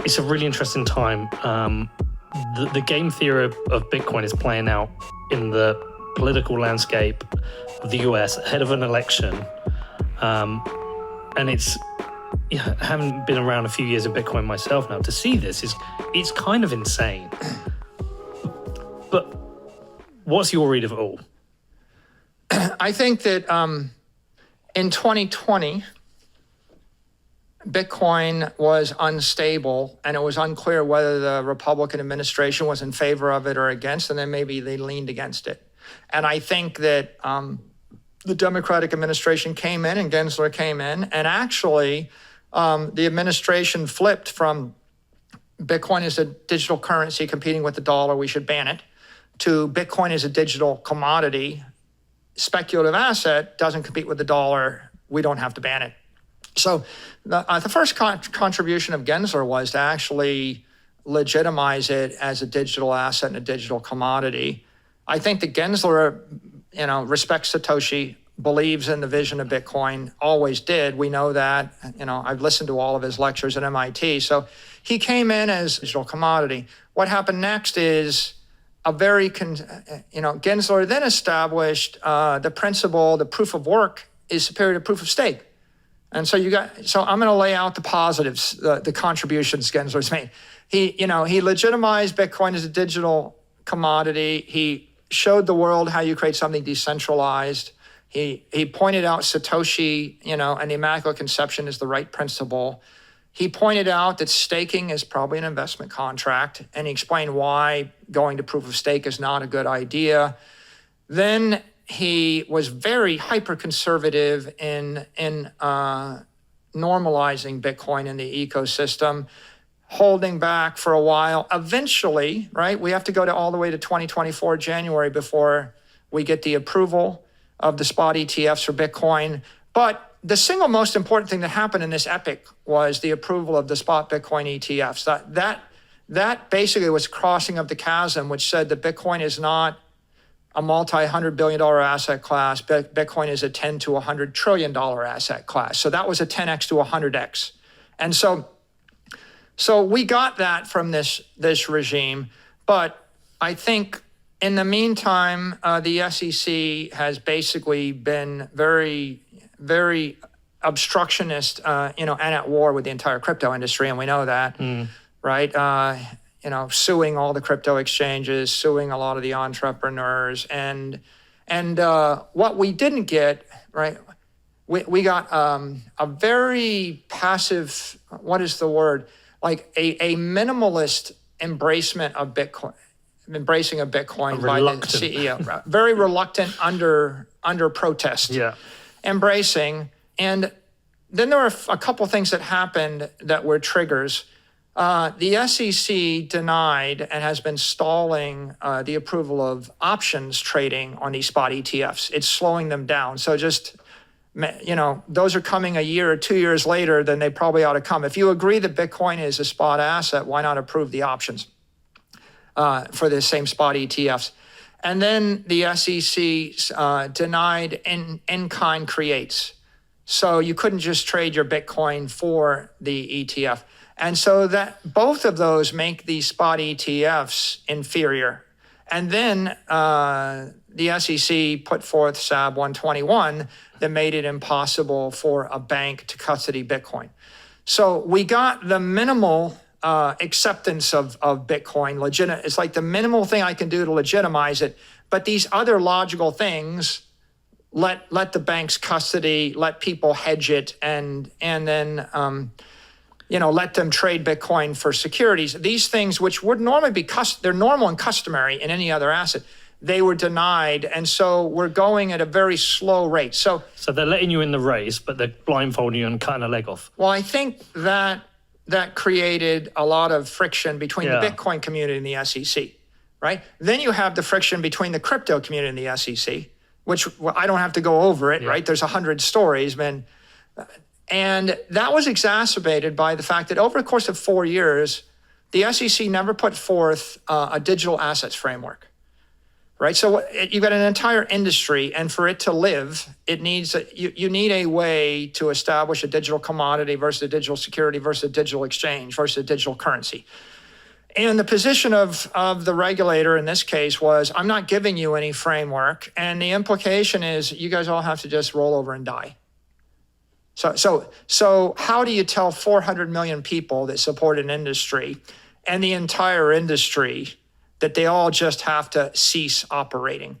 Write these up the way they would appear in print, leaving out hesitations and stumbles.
it's a really interesting time. The game theory of Bitcoin is playing out in the political landscape of the US ahead of an election. And it's, I haven't been around a few years of Bitcoin myself now. To see this it's kind of insane. But what's your read of it all? I think that in 2020, Bitcoin was unstable, and it was unclear whether the Republican administration was in favor of it or against, and then maybe they leaned against it. And I think that the Democratic administration came in and Gensler came in, and actually the administration flipped from Bitcoin as a digital currency competing with the dollar, we should ban it, to Bitcoin as a digital commodity, speculative asset, doesn't compete with the dollar, we don't have to ban it. So the first contribution of Gensler was to actually legitimize it as a digital asset and a digital commodity. I think that Gensler, respects Satoshi, believes in the vision of Bitcoin, always did. We know that. I've listened to all of his lectures at MIT. So he came in as a digital commodity. What happened next is Gensler then established the principle, the proof of work is superior to proof of stake. And so I'm going to lay out the positives, the contributions Gensler's made. He legitimized Bitcoin as a digital commodity. He showed the world how you create something decentralized. He pointed out Satoshi, and the Immaculate Conception is the right principle. He pointed out that staking is probably an investment contract, and he explained why going to proof of stake is not a good idea. Then he was very hyper-conservative in normalizing Bitcoin in the ecosystem, holding back for a while. Eventually, right, we have to go all the way to 2024 January before we get the approval of the spot ETFs for Bitcoin. But the single most important thing that happened in this epoch was the approval of the spot Bitcoin ETFs. That basically was crossing of the chasm, which said that Bitcoin is not a multi-$100 billion asset class. Bitcoin is a $10 to $100 trillion asset class. So that was a 10x to 100x. And so we got that from this regime. But I think in the meantime, the SEC has basically been very, very obstructionist, and at war with the entire crypto industry, and we know that, right? Suing all the crypto exchanges, suing a lot of the entrepreneurs, and what we didn't get, right? We got a very passive, what is the word? Like a minimalist embracing of Bitcoin by the CEO, very reluctant under protest, embracing. And then there were a couple things that happened that were triggers. The SEC denied and has been stalling the approval of options trading on these spot ETFs. It's slowing them down. So just, those are coming a year or 2 years later than they probably ought to come. If you agree that Bitcoin is a spot asset, why not approve the options for the same spot ETFs? And then the SEC denied in-kind creates. So you couldn't just trade your Bitcoin for the ETF. And so that both of those make these spot ETFs inferior. And then the SEC put forth SAB 121 that made it impossible for a bank to custody Bitcoin. So we got the minimal acceptance of Bitcoin. It's like the minimal thing I can do to legitimize it. But these other logical things, let the banks custody, let people hedge it, and then let them trade Bitcoin for securities. These things, which would normally be they're normal and customary in any other asset, they were denied, and so we're going at a very slow rate. So they're letting you in the race, but they're blindfolding you and cutting a leg off. Well, I think that created a lot of friction between the Bitcoin community and the SEC, right? Then you have the friction between the crypto community and the SEC, which I don't have to go over it, right? There's 100 stories, man. And that was exacerbated by the fact that over the course of 4 years, the SEC never put forth a digital assets framework, right? So you've got an entire industry, and for it to live, it needs you need a way to establish a digital commodity versus a digital security versus a digital exchange versus a digital currency. And the position of the regulator in this case was, I'm not giving you any framework, and the implication is you guys all have to just roll over and die. So how do you tell 400 million people that support an industry and the entire industry that they all just have to cease operating,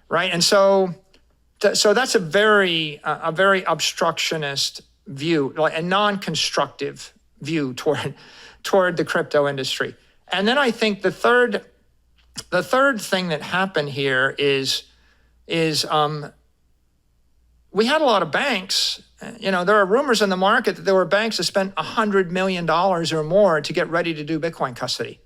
right? And so that's a very obstructionist view, like a non-constructive view toward the crypto industry. And then I think the third thing that happened here is we had a lot of banks. There are rumors in the market that there were banks that spent $100 million or more to get ready to do Bitcoin custody.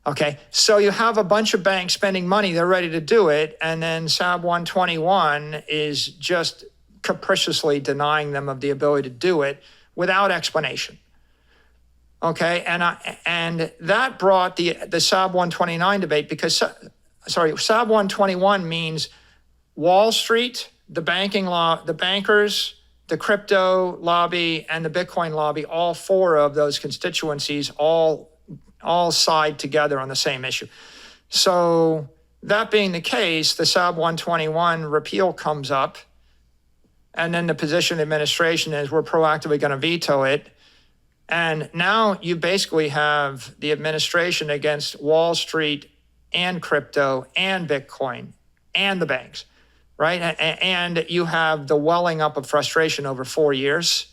Okay, so you have a bunch of banks spending money, they're ready to do it, and then SAB 121 is just capriciously denying them of the ability to do it without explanation. Okay, and that brought the SAB 129 debate because, SAB 121 means Wall Street, the banking law, the bankers, the crypto lobby, and the Bitcoin lobby, all four of those constituencies all side together on the same issue. So that being the case, the SAB 121 repeal comes up, and then the position of the administration is we're proactively going to veto it. And now you basically have the administration against Wall Street and crypto and Bitcoin and the banks, right? And you have the welling up of frustration over 4 years,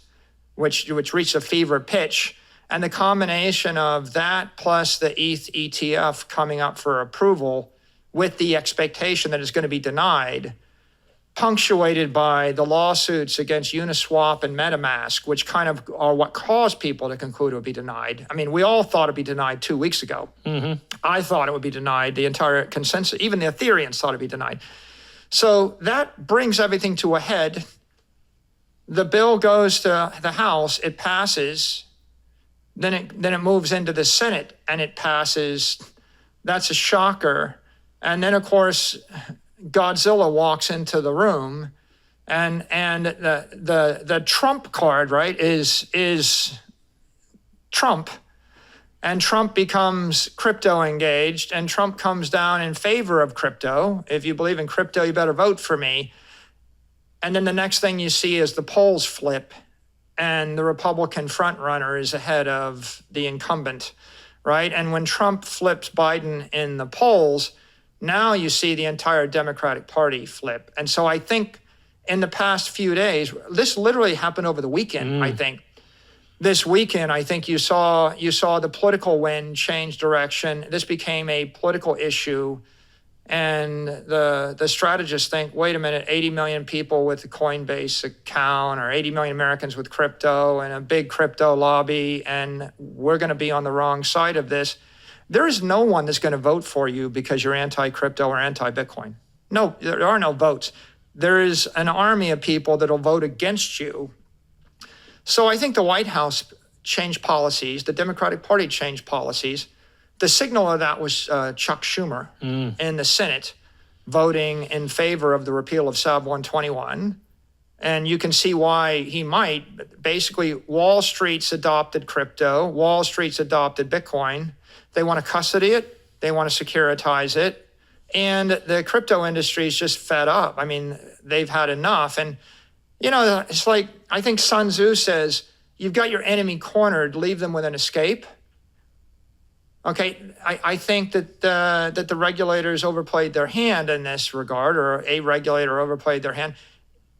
which reached a fever pitch. And the combination of that plus the ETH ETF coming up for approval with the expectation that it's going to be denied, punctuated by the lawsuits against Uniswap and MetaMask, which kind of are what caused people to conclude it would be denied. I mean, we all thought it'd be denied 2 weeks ago. Mm-hmm. I thought it would be denied. The entire consensus, even the Ethereans thought it'd be denied. So that brings everything to a head. The bill goes to the House, it passes, then it moves into the Senate and it passes. That's a shocker. And then, of course, Godzilla walks into the room, and the Trump card, right, is Trump, and Trump becomes crypto engaged, and Trump comes down in favor of crypto. If you believe in crypto, you better vote for me. And then the next thing you see is the polls flip, and the Republican frontrunner is ahead of the incumbent, right? And when Trump flips Biden in the polls, now you see the entire Democratic Party flip. And so I think in the past few days, this literally happened over the weekend, I think. This weekend, I think you saw the political wind change direction. This became a political issue. And the strategists think, wait a minute, 80 million people with a Coinbase account or 80 million Americans with crypto and a big crypto lobby, and we're going to be on the wrong side of this. There is no one that's going to vote for you because you're anti-crypto or anti-Bitcoin. No, there are no votes. There is an army of people that will vote against you. So I think the White House changed policies. The Democratic Party changed policies. The signal of that was Chuck Schumer in the Senate voting in favor of the repeal of SAB 121. And you can see why he might. Basically, Wall Street's adopted crypto. Wall Street's adopted Bitcoin. They want to custody it. They want to securitize it. And the crypto industry is just fed up. I mean, they've had enough. And, it's like, I think Sun Tzu says, you've got your enemy cornered, leave them with an escape. Okay, I think that the regulators overplayed their hand in this regard, or a regulator overplayed their hand.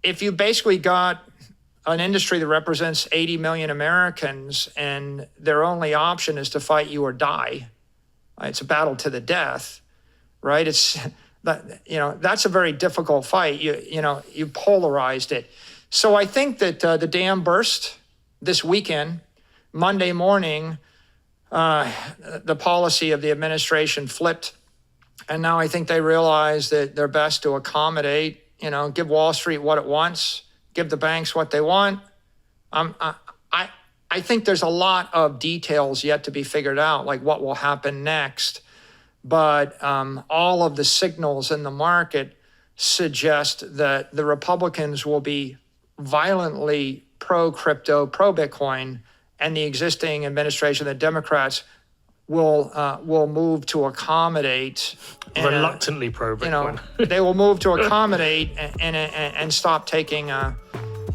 If you basically got an industry that represents 80 million Americans and their only option is to fight you or die, it's a battle to the death, right? That's a very difficult fight. You polarized it. So I think that the dam burst this weekend. Monday morning, the policy of the administration flipped, and now I think they realize that they're best to accommodate, give Wall Street what it wants, give the banks what they want. I think there's a lot of details yet to be figured out, like what will happen next. but all of the signals in the market suggest that the Republicans will be violently pro-crypto, pro-Bitcoin, and the existing administration, the Democrats, will move to accommodate Reluctantly pro Bitcoin. They will move to accommodate and stop taking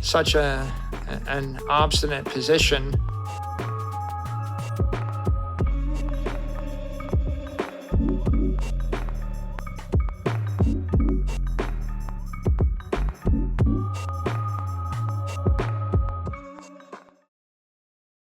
such an obstinate position